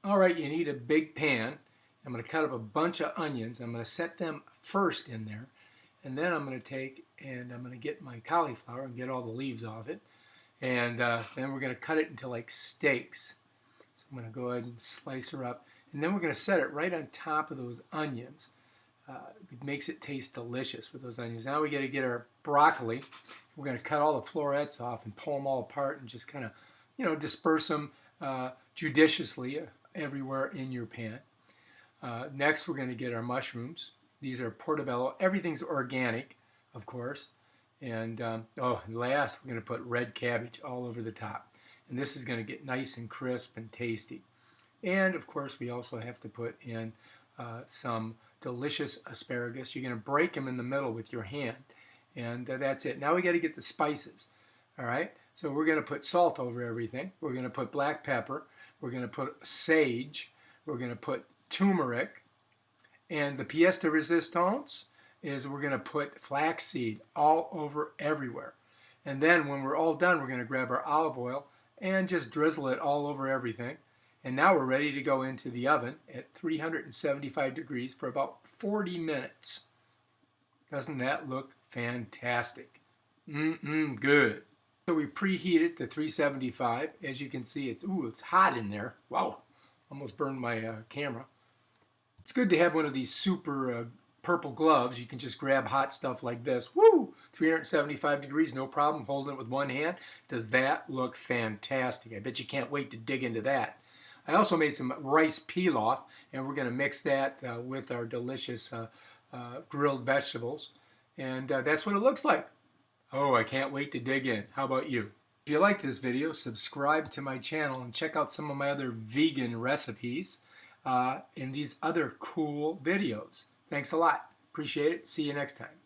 All right, you need a big pan. I'm going to cut up a bunch of onions. I'm going to set them first in there. And then I'm going to take and I'm going to get my cauliflower and get all the leaves off it. And then we're going to cut it into like steaks. So I'm going to go ahead and slice her up. And then we're going to set it right on top of those onions. It makes it taste delicious with those onions. Now we got to get our broccoli. We're going to cut all the florets off and pull them all apart and just kind of, disperse them judiciously everywhere in your pan. Next, we're going to get our mushrooms. These are portobello. Everything's organic, of course. And last, we're going to put red cabbage all over the top. And this is going to get nice and crisp and tasty. And, of course, we also have to put in some delicious asparagus. You're going to break them in the middle with your hand. And that's it. Now we got to get the spices. All right? So we're going to put salt over everything. We're going to put black pepper. We're going to put sage. We're going to put turmeric. And the pièce de résistance is we're going to put flaxseed all over everywhere. And then when we're all done, we're going to grab our olive oil and just drizzle it all over everything. And now we're ready to go into the oven at 375 degrees for about 40 minutes. Doesn't that look fantastic? Good. So we preheat it to 375. As you can see, it's hot in there. Wow, almost burned my camera. It's good to have one of these super purple gloves. You can just grab hot stuff like this. Woo! 375 degrees, no problem, holding it with one hand. Does that look fantastic? I bet you can't wait to dig into that. I also made some rice pilaf, and we're going to mix that with our delicious grilled vegetables. And that's what it looks like. Oh, I can't wait to dig in. How about you? If you like this video, subscribe to my channel and check out some of my other vegan recipes in these other cool videos. Thanks a lot. Appreciate it. See you next time.